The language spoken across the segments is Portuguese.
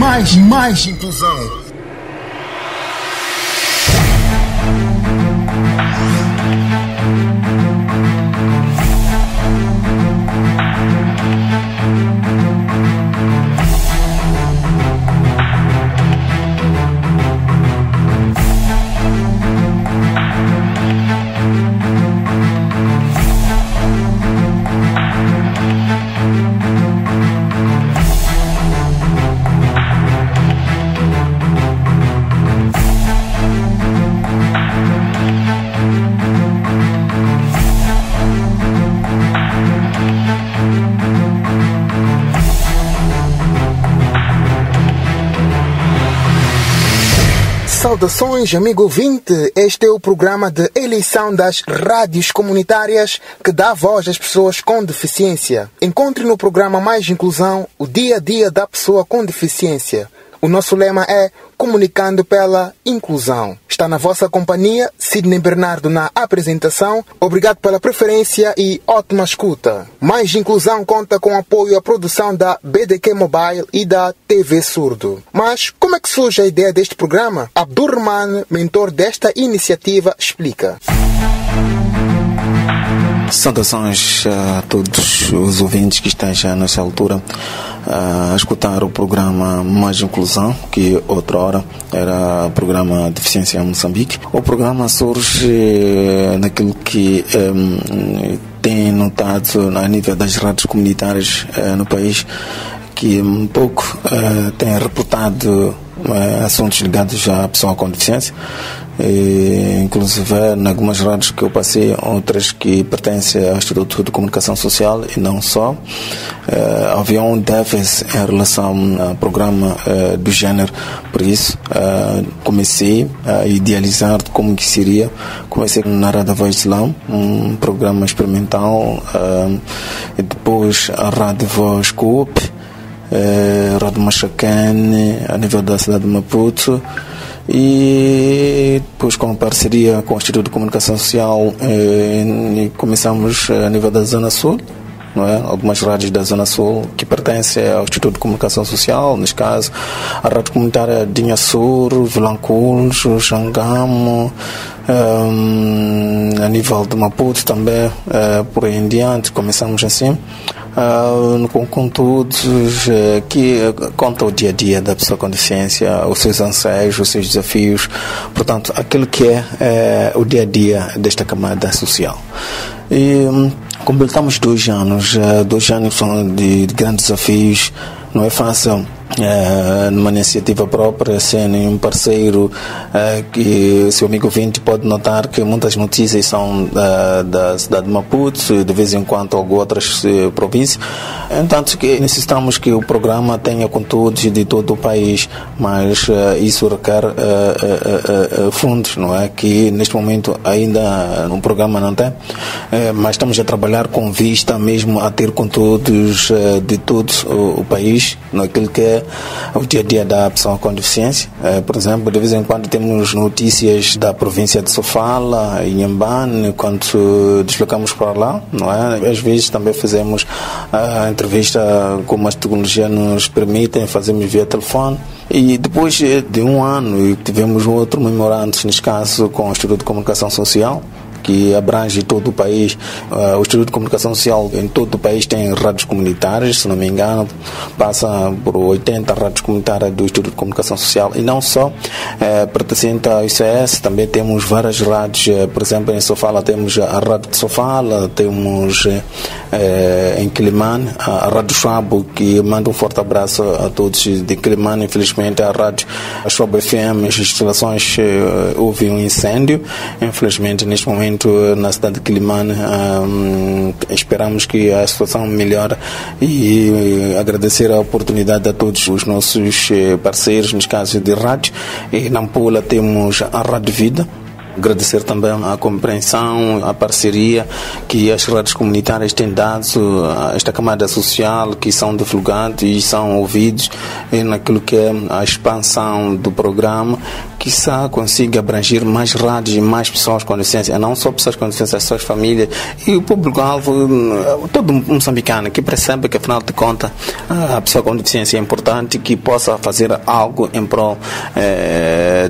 mais inclusão. Saudações, amigo ouvinte. Este é o programa de eleição das rádios comunitárias que dá voz às pessoas com deficiência. Encontre no programa Mais Inclusão o dia a dia da pessoa com deficiência. O nosso lema é Comunicando pela Inclusão. Está na vossa companhia, Sidney Bernardo na apresentação. Obrigado pela preferência e ótima escuta. Mais Inclusão conta com apoio à produção da BDQ Mobile e da TV Surdo. Mas como é que surge a ideia deste programa? Abdurrahman, mentor desta iniciativa, explica. Saudações a todos os ouvintes que estão já nesta altura a escutar o programa Mais Inclusão, que outrora era o programa Deficiência em Moçambique. O programa surge naquilo que tem notado a nível das rádios comunitárias no país, que um pouco tem reportado assuntos ligados à pessoa com deficiência. Inclusive em algumas rádios que eu passei, outras que pertencem ao Instituto de Comunicação Social e não só, havia um déficit em relação ao programa do género. Por isso comecei a idealizar como que seria. Comecei na Rádio Voz Islão, um programa experimental, e depois a Rádio Voz Coop, Rádio Machacane a nível da cidade de Maputo, e depois com parceria com o Instituto de Comunicação Social começamos a nível da Zona Sul, não é? Algumas rádios da Zona Sul que pertencem ao Instituto de Comunicação Social, neste caso a Rádio Comunitária de Inhassur, Vilanculos, Xangamo, a nível de Maputo também, por aí em diante. Começamos assim com conteúdos que contam o dia a dia da pessoa com deficiência, os seus anseios, os seus desafios, portanto, aquilo que é o dia a dia desta camada social. E completamos 2 anos, 2 anos são de grandes desafios. Não é fácil numa iniciativa própria, sem nenhum parceiro, que seu amigo ouvinte pode notar que muitas notícias são da cidade de Maputo, de vez em quando outras províncias. Entanto, que necessitamos que o programa tenha conteúdos de todo o país, mas isso requer fundos, não é? Que neste momento ainda no programa não tem, mas estamos a trabalhar com vista mesmo a ter conteúdos de todo o país, naquilo que é o dia a dia da pessoa com deficiência. Por exemplo, de vez em quando temos notícias da província de Sofala, em Inhambane, quando deslocamos para lá, não é? Às vezes também fazemos a entrevista como as tecnologias nos permitem, fazemos via telefone. E depois de 1 ano tivemos outro memorando, neste caso com o Instituto de Comunicação Social, que abrange todo o país. O Instituto de Comunicação Social em todo o país tem rádios comunitárias, se não me engano, passa por 80 rádios comunitárias do Instituto de Comunicação Social, e não só, pertencente ao ICS, também temos várias rádios. Por exemplo, em Sofala temos a Rádio de Sofala, temos em Quilimane a Rádio Chabo, que manda um forte abraço a todos de Quilimane. Infelizmente a Rádio Chabo FM, as instalações, houve um incêndio, infelizmente neste momento na cidade de Quilimane. Esperamos que a situação melhore e agradecer a oportunidade a todos os nossos parceiros, nos casos de rádio. E na Nampula temos a Rádio Vida, Agradecer também a compreensão, a parceria que as rádios comunitárias têm dado a esta camada social, que são divulgados e são ouvidos naquilo que é a expansão do programa, que consiga abranger mais rádios e mais pessoas com deficiência, não só pessoas com deficiência, as suas famílias e o público-alvo, todo moçambicano que percebe que, afinal de contas, a pessoa com deficiência é importante, que possa fazer algo em prol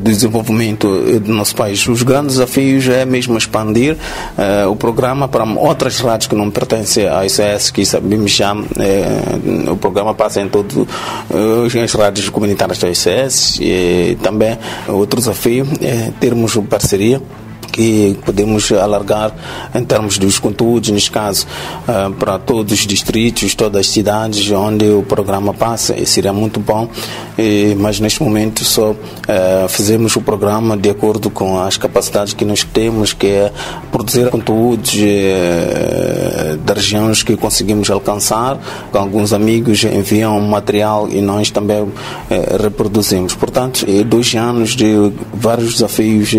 do desenvolvimento do nosso país. Os grandes desafios é mesmo expandir o programa para outras rádios que não pertencem à ICS, que sabemos já, o programa passa em todas as rádios comunitárias da ICS, e também outro desafio é termos parceria que podemos alargar em termos dos conteúdos, neste caso, para todos os distritos, todas as cidades onde o programa passa, e seria muito bom, mas neste momento só fazemos o programa de acordo com as capacidades que nós temos, que é produzir conteúdos das regiões que conseguimos alcançar. Alguns amigos enviam material e nós também reproduzimos. Portanto, 2 anos de vários desafios.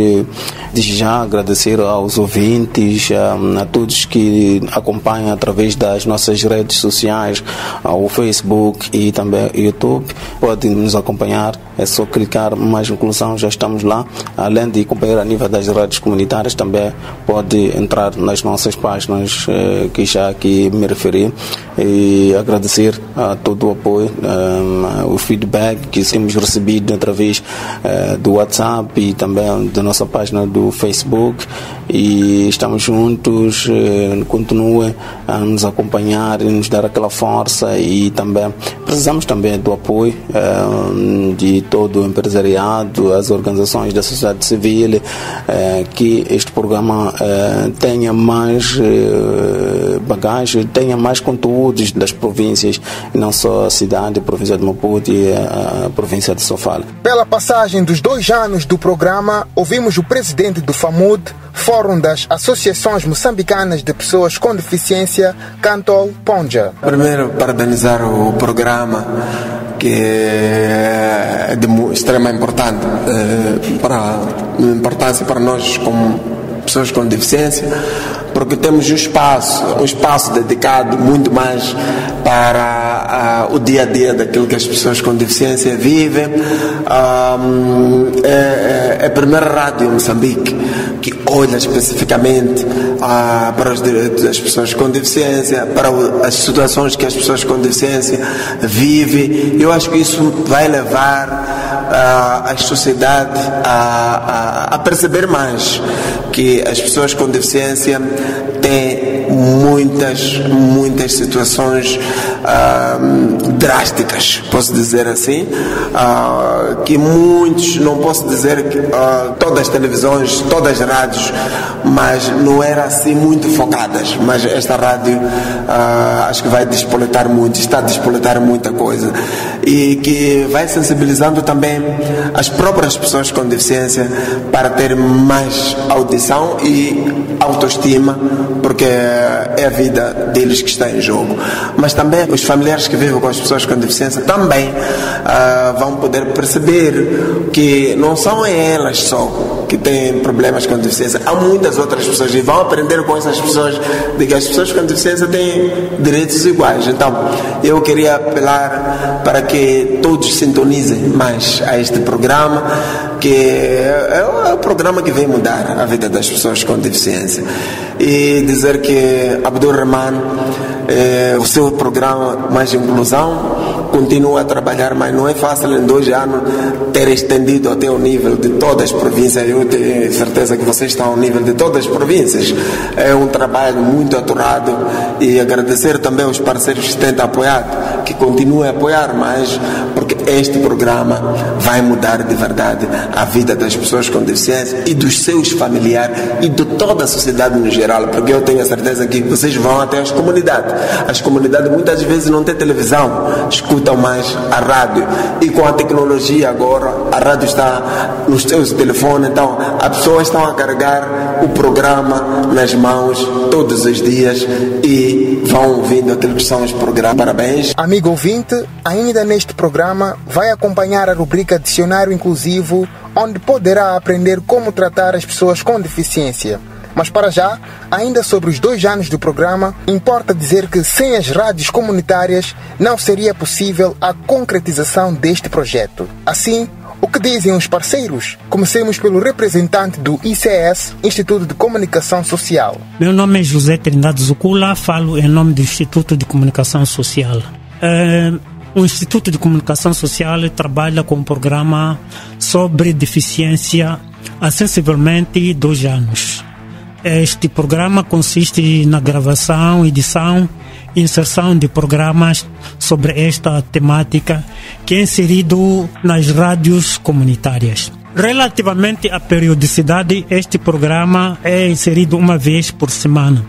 Desde já agradecer aos ouvintes, a todos que acompanham através das nossas redes sociais, ao Facebook e também YouTube. Podem nos acompanhar, é só clicar mais inclusão, já estamos lá. Além de acompanhar a nível das redes comunitárias, também pode entrar nas nossas páginas que já aqui me referi, e agradecer a todo o apoio, o feedback que temos recebido através do WhatsApp e também da nossa página do Facebook, e estamos juntos. Continue a nos acompanhar e nos dar aquela força, e também precisamos também do apoio de todo o empresariado, as organizações da sociedade civil, que este programa tenha mais bagagem, tenha mais conteúdos das províncias, e não só a cidade, a província de Maputo e a província de Sofala. Pela passagem dos 2 anos do programa, ouvimos o presidente do FAMUD, Fórum das Associações Moçambicanas de Pessoas com Deficiência, Cantol Ponja. Primeiro, parabenizar o programa, que é de extrema importância para nós como pessoas com deficiência, porque temos um espaço dedicado muito mais para o dia a dia daquilo que as pessoas com deficiência vivem. É a primeira rádio em Moçambique que olha especificamente para os direitos das pessoas com deficiência, para as situações que as pessoas com deficiência vivem. Eu acho que isso vai levar a sociedade a perceber mais que as pessoas com deficiência têm muitas situações drásticas, posso dizer assim, que muitos, não posso dizer que todas as televisões, todas as rádios, mas não eram assim muito focadas, mas esta rádio acho que vai despoletar muito, está a despoletar muita coisa, e que vai sensibilizando também as próprias pessoas com deficiência para ter mais audição e autoestima, porque é a vida deles que está em jogo. Mas também os familiares que vivem com as pessoas com deficiência também vão poder perceber que não são elas só que têm problemas com deficiência, há muitas outras pessoas, e vão aprender com essas pessoas de que as pessoas com deficiência têm direitos iguais. Então eu queria apelar para que todos sintonizem mais a este programa, que é o programa que vem mudar a vida das pessoas com deficiência, e dizer que Abdulrahman, o seu programa Mais Inclusão, continua a trabalhar, mas não é fácil em 2 anos ter estendido até o nível de todas as províncias. Eu tenho certeza que vocês estão ao nível de todas as províncias. É um trabalho muito aturado, e agradecer também aos parceiros que têm apoiado, que continuem a apoiar mais, porque este programa vai mudar de verdade a vida das pessoas com deficiência e dos seus familiares e de toda a sociedade no geral, porque eu tenho a certeza que vocês vão até as comunidades. As comunidades muitas vezes não têm televisão, escutam escutam mais a rádio. E com a tecnologia agora, a rádio está nos seus telefones, então as pessoas estão a carregar o programa nas mãos todos os dias e vão ouvindo aquilo que são os programas. Parabéns. Amigo ouvinte, ainda neste programa vai acompanhar a rubrica Dicionário Inclusivo, onde poderá aprender como tratar as pessoas com deficiência. Mas para já, ainda sobre os 2 anos do programa, importa dizer que sem as rádios comunitárias não seria possível a concretização deste projeto. Assim, o que dizem os parceiros? Comecemos pelo representante do ICS, Instituto de Comunicação Social. Meu nome é José Trindade Zucula, falo em nome do Instituto de Comunicação Social. O Instituto de Comunicação Social trabalha com um programa sobre deficiência há sensivelmente 2 anos. Este programa consiste na gravação, edição e inserção de programas sobre esta temática que é inserido nas rádios comunitárias. Relativamente à periodicidade, este programa é inserido uma vez por semana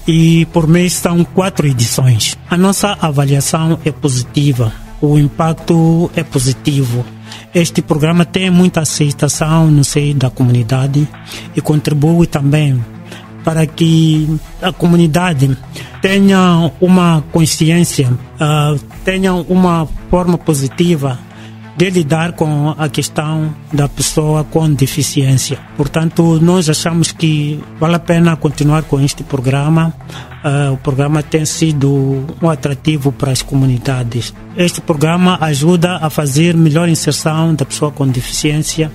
e por mês são 4 edições. A nossa avaliação é positiva, o impacto é positivo. Este programa tem muita aceitação no seio da comunidade e contribui também para que a comunidade tenha uma consciência, tenha uma forma positiva de lidar com a questão da pessoa com deficiência. Portanto, nós achamos que vale a pena continuar com este programa. O programa tem sido um atrativo para as comunidades. Este programa ajuda a fazer melhor inserção da pessoa com deficiência,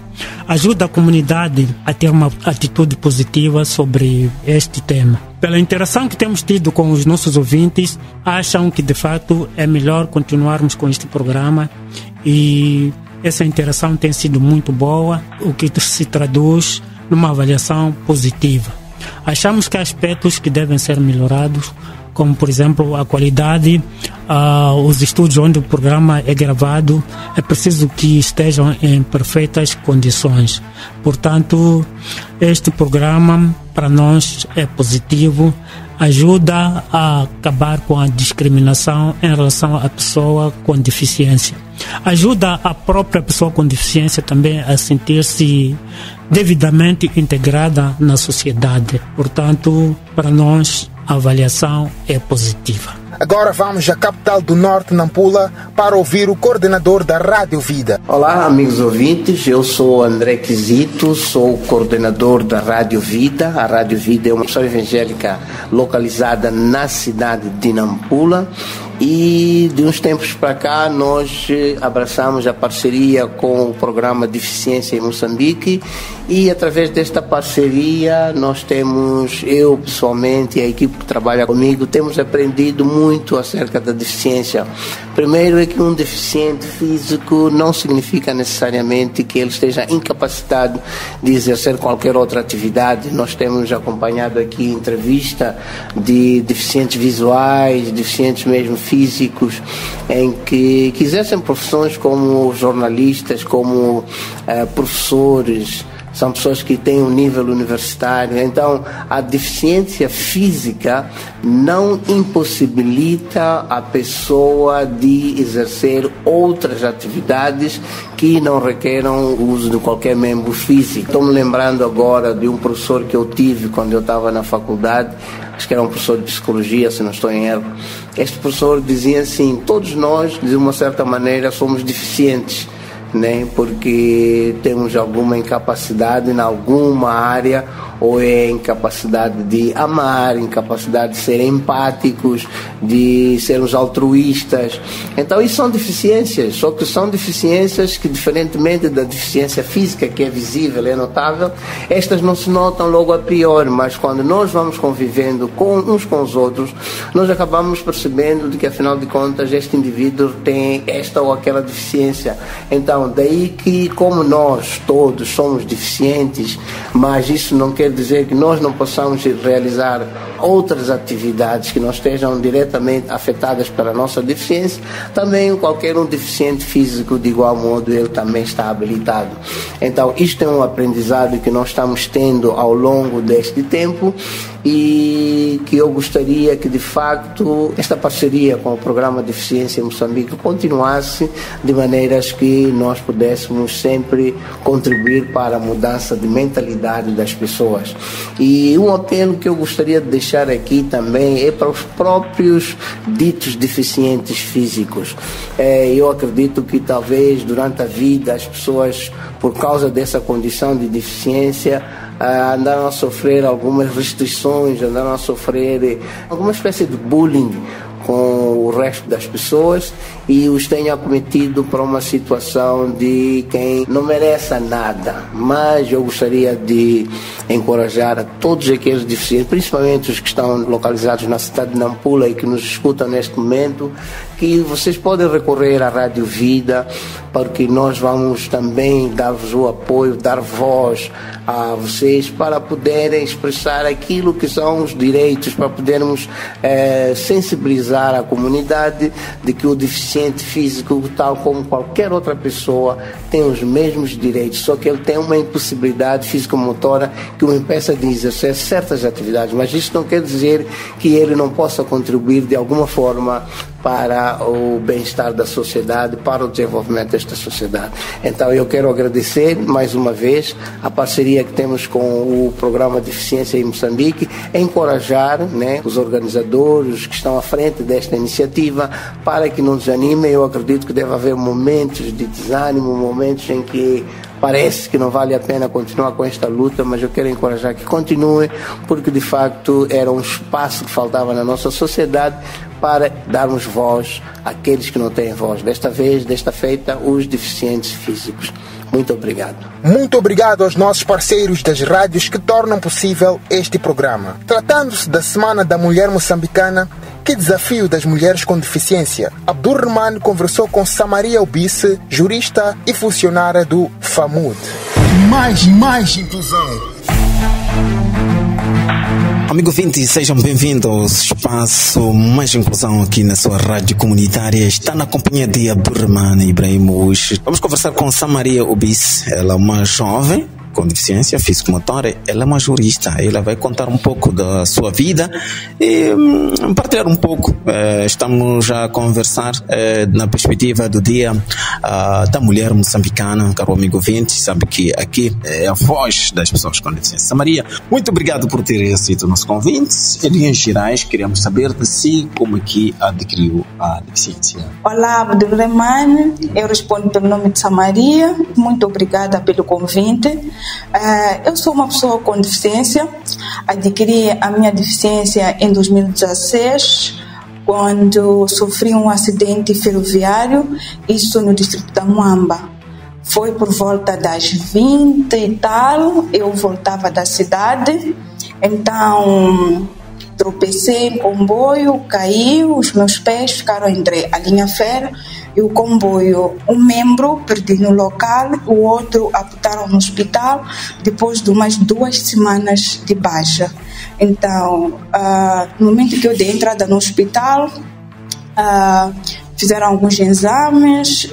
ajuda a comunidade a ter uma atitude positiva sobre este tema. Pela interação que temos tido com os nossos ouvintes, acham que de fato é melhor continuarmos com este programa e essa interação tem sido muito boa, o que se traduz numa avaliação positiva. Achamos que há aspectos que devem ser melhorados, como por exemplo a qualidade, os estúdios onde o programa é gravado, é preciso que estejam em perfeitas condições. Portanto, este programa para nós é positivo, ajuda a acabar com a discriminação em relação à pessoa com deficiência. Ajuda a própria pessoa com deficiência também a sentir-se devidamente integrada na sociedade. Portanto, para nós, a avaliação é positiva. Agora vamos à capital do Norte, Nampula, para ouvir o coordenador da Rádio Vida. Olá, amigos ouvintes, eu sou André Quisito, sou coordenador da Rádio Vida. A Rádio Vida é uma missão evangélica localizada na cidade de Nampula. E de uns tempos para cá nós abraçamos a parceria com o programa Deficiência em Moçambique e através desta parceria nós temos, eu pessoalmente e a equipe que trabalha comigo, temos aprendido muito acerca da deficiência. Primeiro é que um deficiente físico não significa necessariamente que ele esteja incapacitado de exercer qualquer outra atividade. Nós temos acompanhado aqui entrevista de deficientes visuais, deficientes mesmo físicos, em que exercem profissões como jornalistas, como professores, são pessoas que têm um nível universitário. Então, a deficiência física não impossibilita a pessoa de exercer outras atividades que não requeram o uso de qualquer membro físico. Estou me lembrando agora de um professor que eu tive quando eu estava na faculdade, acho que era um professor de psicologia, se não estou em erro. Este professor dizia assim: todos nós, de uma certa maneira, somos deficientes, né? Porque temos alguma incapacidade em alguma área, ou é incapacidade de amar, incapacidade de ser empáticos, de sermos altruístas. Então isso são deficiências, só que são deficiências que, diferentemente da deficiência física, que é visível, é notável, estas não se notam logo a priori, mas quando nós vamos convivendo uns com os outros, nós acabamos percebendo de que, afinal de contas, este indivíduo tem esta ou aquela deficiência. Então, daí que, como nós todos somos deficientes, mas isso não quer dizer que nós não possamos realizar outras atividades que não estejam diretamente afetadas pela nossa deficiência. Também qualquer um deficiente físico, de igual modo, ele também está habilitado. Então, isto é um aprendizado que nós estamos tendo ao longo deste tempo e que eu gostaria que, de facto, esta parceria com o Programa Deficiência em Moçambique continuasse de maneiras que nós pudéssemos sempre contribuir para a mudança de mentalidade das pessoas. E um apelo que eu gostaria de deixar aqui também é para os próprios ditos deficientes físicos. Eu acredito que talvez durante a vida as pessoas, por causa dessa condição de deficiência, andaram a sofrer algumas restrições, andaram a sofrer alguma espécie de bullying com o resto das pessoas e os tenha acometido para uma situação de quem não merece nada. Mas eu gostaria de encorajar a todos aqueles deficientes, principalmente os que estão localizados na cidade de Nampula e que nos escutam neste momento, que vocês podem recorrer à Rádio Vida, porque nós vamos também dar-vos o apoio, dar voz a vocês para poderem expressar aquilo que são os direitos, para podermos sensibilizar a comunidade de que o deficiente físico, tal como qualquer outra pessoa, tem os mesmos direitos, só que ele tem uma impossibilidade físico-motora que o impeça de exercer certas atividades, mas isso não quer dizer que ele não possa contribuir de alguma forma para o bem-estar da sociedade, para o desenvolvimento desta sociedade. Então eu quero agradecer mais uma vez a parceria que temos com o Programa Deficiência em Moçambique, encorajar, os organizadores que estão à frente desta iniciativa para que não desanimem. Eu acredito que deve haver momentos de desânimo, momentos em que parece que não vale a pena continuar com esta luta, mas eu quero encorajar que continue, porque de facto era um espaço que faltava na nossa sociedade para darmos voz àqueles que não têm voz. Desta vez, desta feita, os deficientes físicos. Muito obrigado. Muito obrigado aos nossos parceiros das rádios que tornam possível este programa. Tratando-se da Semana da Mulher Moçambicana, que desafio das mulheres com deficiência? Abdurrahman conversou com Samaria Ubice, jurista e funcionária do FAMUD. Mais inclusão. Amigo 20, sejam bem-vindos ao espaço Mais Inclusão aqui na sua rádio comunitária. Está na companhia de Abdurrahman Ibrahim hoje. Vamos conversar com Samaria Ubice. Ela é uma jovem com deficiência físico-motora, ela é uma jurista, ela vai contar um pouco da sua vida e partilhar um pouco. Estamos a conversar na perspectiva do Dia da Mulher Moçambicana. Caro amigo 20, sabe que aqui é a voz das pessoas com deficiência. Samaria, muito obrigado por ter aceito o nosso convite. Em linhas gerais, queríamos saber de si como é que adquiriu a deficiência. Olá, Abdurrahman, eu respondo pelo nome de Samaria. Muito obrigada pelo convite. Eu sou uma pessoa com deficiência, adquiri a minha deficiência em 2016, quando sofri um acidente ferroviário, isso no distrito da Muamba. Foi por volta das 20 e tal, eu voltava da cidade, então tropecei em comboio, caí, os meus pés ficaram entre a linha férrea e o comboio. Um membro perdi no local, o outro amputaram no hospital depois de umas 2 semanas de baixa. Então, no momento que eu dei entrada no hospital, fizeram alguns exames,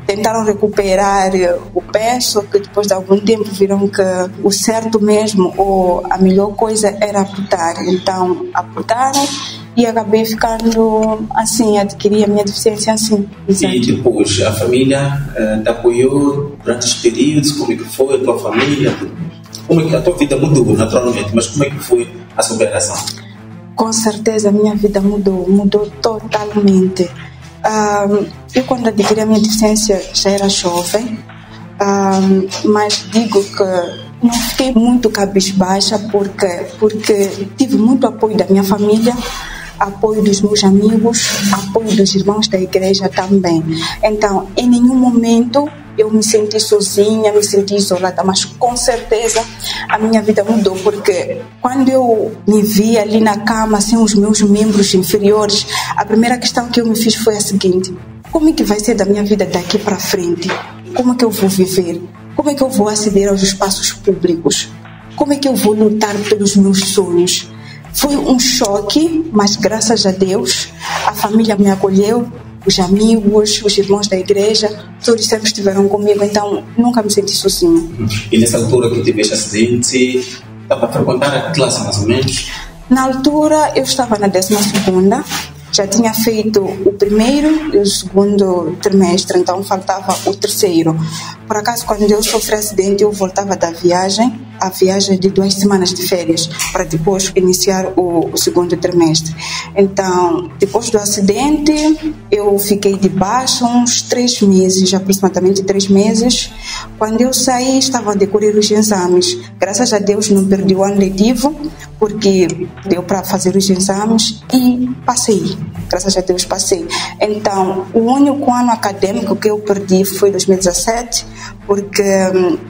tentaram recuperar o pé, só que depois de algum tempo viram que o certo mesmo, ou a melhor coisa era amputar. Então, amputaram e acabei ficando assim, adquiri a minha deficiência assim. Exato. E depois, a família te apoiou durante os períodos? Como é que foi a tua família? Como é que a tua vida mudou, naturalmente, mas como é que foi a superação? Com certeza a minha vida mudou totalmente. Eu quando adquiri a minha deficiência já era jovem, mas digo que não fiquei muito cabisbaixa porque tive muito apoio da minha família, apoio dos meus amigos, apoio dos irmãos da igreja também. Então, em nenhum momento eu me senti sozinha, me senti isolada, mas com certeza a minha vida mudou, porque quando eu me vi ali na cama sem os meus membros inferiores, a primeira questão que eu me fiz foi a seguinte: como é que vai ser da minha vida daqui para frente? Como é que eu vou viver? Como é que eu vou aceder aos espaços públicos? como é que eu vou lutar pelos meus sonhos? Foi um choque, mas graças a Deus a família me acolheu, os amigos, os irmãos da igreja, todos sempre estiveram comigo, então nunca me senti sozinha. E nessa altura que tiveste acidente, estava a frequentar a classe mais ou menos? Na altura eu estava na 12ª, já tinha feito o primeiro e o segundo trimestre, então faltava o terceiro. Por acaso, quando eu sofri acidente, eu voltava da viagem, a viagem de 2 semanas de férias, para depois iniciar o segundo trimestre. Então, depois do acidente, eu fiquei de baixa uns 3 meses, aproximadamente 3 meses. Quando eu saí, estavam a decorrer os exames. Graças a Deus, não perdi o ano letivo, porque deu para fazer os exames e passei. Graças a Deus, passei. Então, o único ano acadêmico que eu perdi foi 2017, porque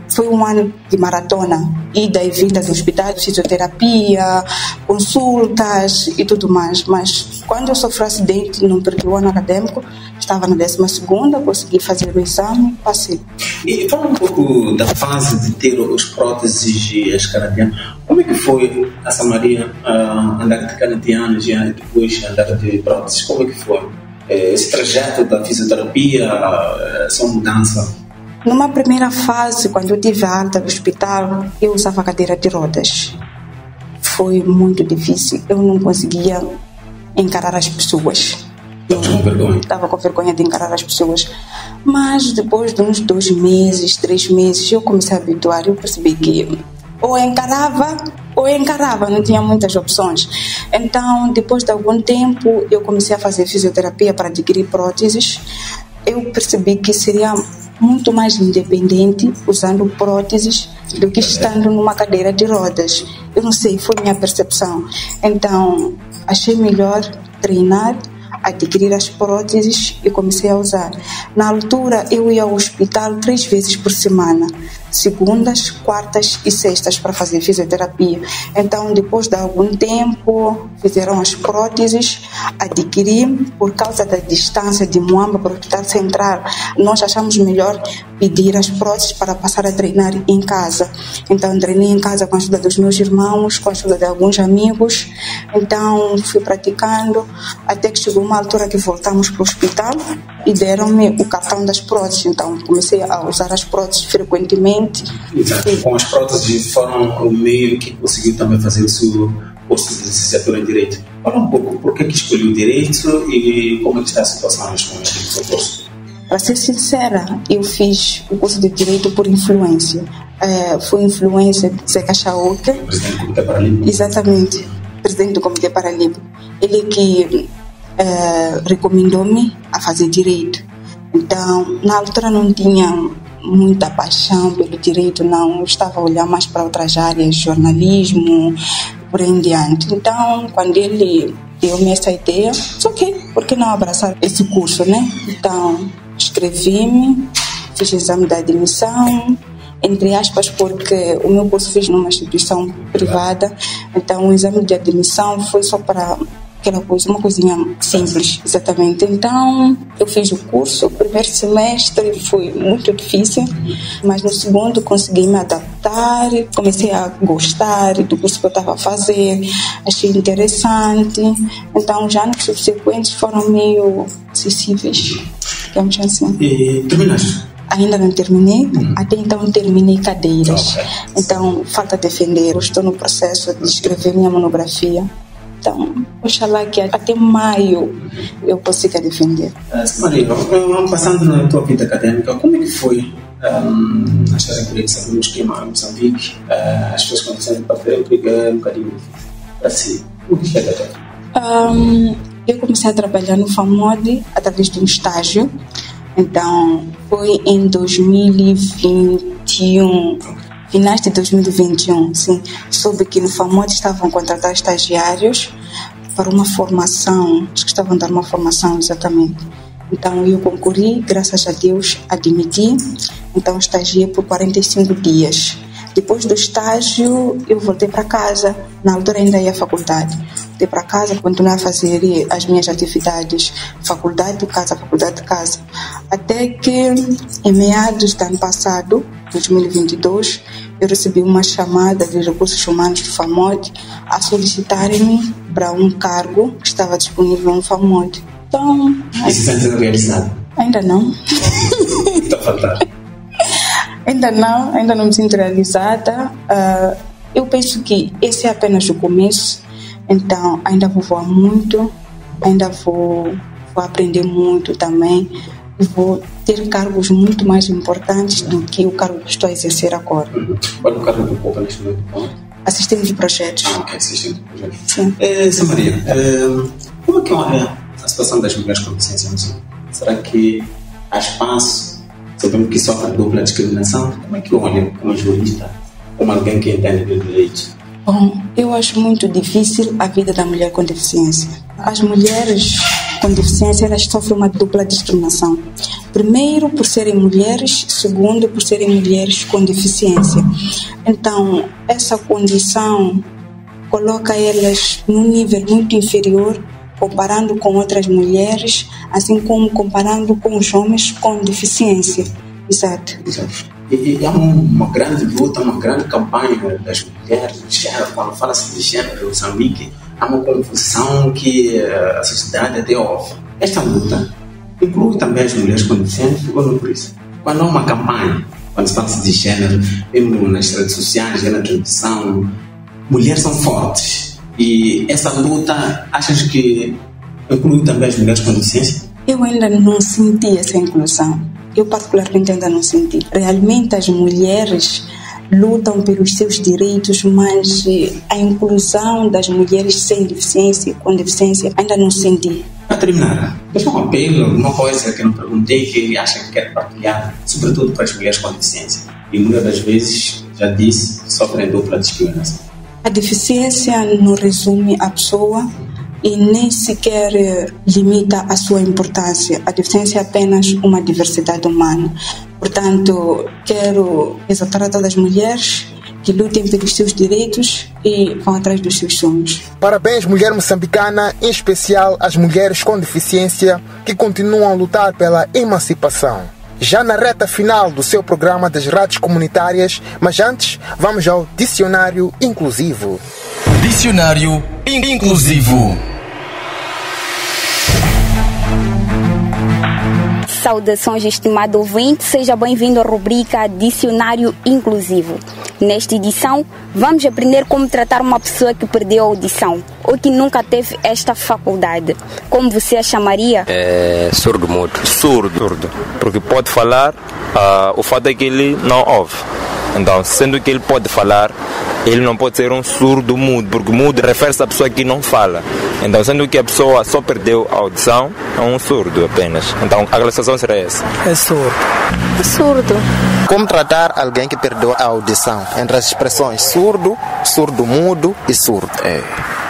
foi um ano de maratona, ida e vinda do hospital, fisioterapia, consultas e tudo mais. Mas quando eu sofri um acidente, não perdi o ano acadêmico, estava na 12ª, consegui fazer o exame, passei. E fala um pouco da fase de ter os próteses e as canadianas. Como é que foi a Samaria andar de canadianas e depois andar de próteses? Como é que foi esse trajeto da fisioterapia, essa mudança? Numa primeira fase, quando eu tive a alta do hospital, eu usava cadeira de rodas. Foi muito difícil, eu não conseguia encarar as pessoas. Estava com vergonha de encarar as pessoas. Mas depois de uns 2 meses, 3 meses, eu comecei a habituar. Eu percebi que ou encarava, não tinha muitas opções. Então, depois de algum tempo, eu comecei a fazer fisioterapia para adquirir próteses. Eu percebi que seria muito mais independente usando próteses do que estando numa cadeira de rodas. Eu não sei, foi minha percepção. Então, achei melhor treinar, adquirir as próteses e comecei a usar. Na altura, eu ia ao hospital 3 vezes por semana, segundas, quartas e sextas, para fazer fisioterapia. Então, depois de algum tempo, fizeram as próteses, adquiri. Por causa da distância de Moamba para o Hospital Central, nós achamos melhor pedir as próteses para passar a treinar em casa. Então, treinei em casa com a ajuda dos meus irmãos, com a ajuda de alguns amigos. Então, fui praticando, até que chegou uma altura que voltamos para o hospital e deram-me o cartão das próteses. Então, comecei a usar as próteses frequentemente. Exato. Com as próteses foram o meio que conseguiu também fazer o seu curso de licenciatura em Direito. Fala um pouco por que escolheu Direito e como é que está a situação neste momento do seu curso. Para ser sincera, eu fiz o curso de Direito por influência. Foi influência de Zeca Chauca. Presidente do Comitê Paralímpico. Exatamente, presidente do Comitê Paralímpico. Ele que recomendou-me a fazer Direito. Então, na altura não tinha muita paixão pelo direito, não. Eu estava a olhar mais para outras áreas, jornalismo, por aí em diante. Então, quando ele deu-me essa ideia, disse, ok, por que não abraçar esse curso, né? Então, inscrevi-me, fiz exame de admissão, entre aspas, porque o meu curso fiz numa instituição privada, então o exame de admissão foi só para aquela coisa, uma coisinha simples, exatamente. Então, eu fiz o curso, o primeiro semestre foi muito difícil, mas no segundo consegui me adaptar, comecei a gostar do curso que eu estava a fazer, achei interessante. Então, já nos subsequentes foram meio acessíveis, digamos assim. E terminaste? Ainda não terminei, até então terminei cadeiras. Então, falta defender, eu estou no processo de escrever minha monografia. Então, oxalá que até maio eu consiga defender. Maria, passando na tua vida acadêmica, como é que foi a história por isso? Sabemos que em Moçambique as pessoas começaram a papel um bocadinho assim. O que é até? Eu comecei a trabalhar no FAMOD através de um estágio. Então, foi em 2021. Finais de 2021, sim, soube que no FAMOD estavam a contratar estagiários para uma formação, acho que estavam a dar uma formação exatamente. Então eu concorri, graças a Deus admiti, então estagiei por 45 dias. Depois do estágio, eu voltei para casa. Na altura ainda ia à faculdade. Voltei para casa, continuei a fazer as minhas atividades. Faculdade, casa, faculdade, casa. Até que, em meados do ano passado, 2022, eu recebi uma chamada de recursos humanos do FAMOD a solicitarem-me para um cargo que estava disponível no FAMOD. Então... E se sente realizado? Ainda não. Está a faltar. Ainda não me sinto realizada. Eu penso que esse é apenas o começo, então ainda vou voar muito, ainda vou aprender muito também e vou ter cargos muito mais importantes do que o cargo que estou a exercer agora. Qual é o cargo que ocupa neste momento? Assistente de projetos. Ok, assistente de projetos. Sim. Samaria, como é que olha a situação das mulheres com deficiência no Sul? Será que há espaço? Sabemos que sofre dupla discriminação. Como é que olha como jurista, como alguém que entende de direitos? Bom, eu acho muito difícil a vida da mulher com deficiência. As mulheres com deficiência, elas sofrem uma dupla discriminação. Primeiro, por serem mulheres. Segundo, por serem mulheres com deficiência. Então, essa condição coloca elas num nível muito inferior comparando com outras mulheres, assim como comparando com os homens com deficiência. Exato. E há uma grande luta, uma grande campanha das mulheres de gênero. Quando fala-se de gênero em Moçambique, há uma confusão que a sociedade até ouve. Esta luta inclui também as mulheres com deficiência, ou não por isso? Quando há uma campanha, quando se fala de gênero, mesmo nas redes sociais, na televisão, mulheres são fortes. E essa luta, achas que inclui também as mulheres com deficiência? Eu ainda não senti essa inclusão. Eu particularmente ainda não senti. Realmente as mulheres lutam pelos seus direitos, mas a inclusão das mulheres sem deficiência, com deficiência, ainda não senti. Para terminar, deixa um apelo, alguma coisa que eu não perguntei que acha que quer partilhar, sobretudo para as mulheres com deficiência. E muitas das vezes, já disse, sofrem dupla discriminação. A deficiência não resume a pessoa e nem sequer limita a sua importância. A deficiência é apenas uma diversidade humana. Portanto, quero exaltar a todas as mulheres que lutem pelos seus direitos e vão atrás dos seus sonhos. Parabéns, mulher moçambicana, em especial as mulheres com deficiência que continuam a lutar pela emancipação. Já na reta final do seu programa das rádios comunitárias, mas antes, vamos ao Dicionário Inclusivo. Dicionário Inclusivo. Saudações, estimado ouvinte, seja bem-vindo à rubrica Dicionário Inclusivo. Nesta edição, vamos aprender como tratar uma pessoa que perdeu a audição ou que nunca teve esta faculdade. Como você a chamaria? Surdo-mudo. Surdo. Porque pode falar, o fato é que ele não ouve. Então, sendo que ele pode falar, ele não pode ser um surdo-mudo, porque mudo refere-se à pessoa que não fala. Então, sendo que a pessoa só perdeu a audição, é um surdo apenas. Então, a classificação será essa. É surdo. É surdo. Como tratar alguém que perdeu a audição? Entre as expressões surdo, surdo-mudo e surdo. É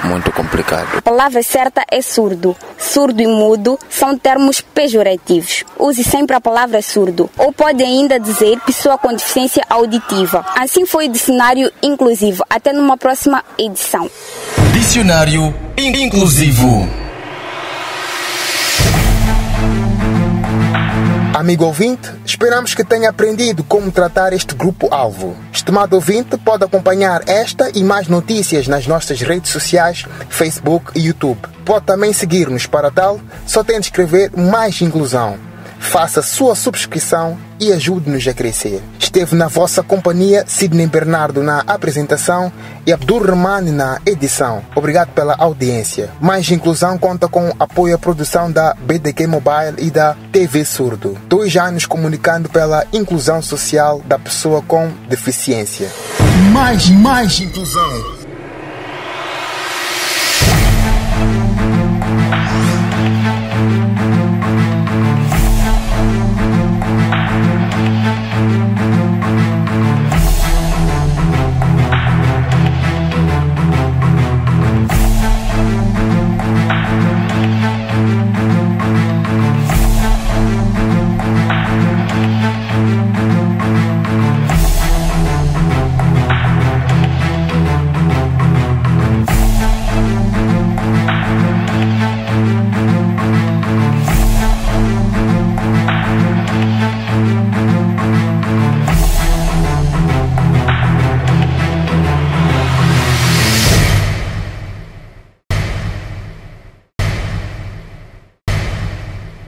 muito complicado. A palavra certa é surdo. Surdo e mudo são termos pejorativos. Use sempre a palavra surdo. Ou pode ainda dizer pessoa com deficiência auditiva. Assim foi o Dicionário Inclusivo. Até numa próxima edição. Dicionário Inclusivo. Amigo ouvinte, esperamos que tenha aprendido como tratar este grupo-alvo. Estimado ouvinte, pode acompanhar esta e mais notícias nas nossas redes sociais, Facebook e YouTube. Pode também seguir-nos. Para tal, só tem de escrever Mais Inclusão. Faça sua subscrição e ajude-nos a crescer. Esteve na vossa companhia Sidney Bernardo na apresentação e Abdul Rahman na edição. Obrigado pela audiência. Mais Inclusão conta com apoio à produção da BDQ Mobile e da TV Surdo. 2 anos comunicando pela inclusão social da pessoa com deficiência. Mais inclusão.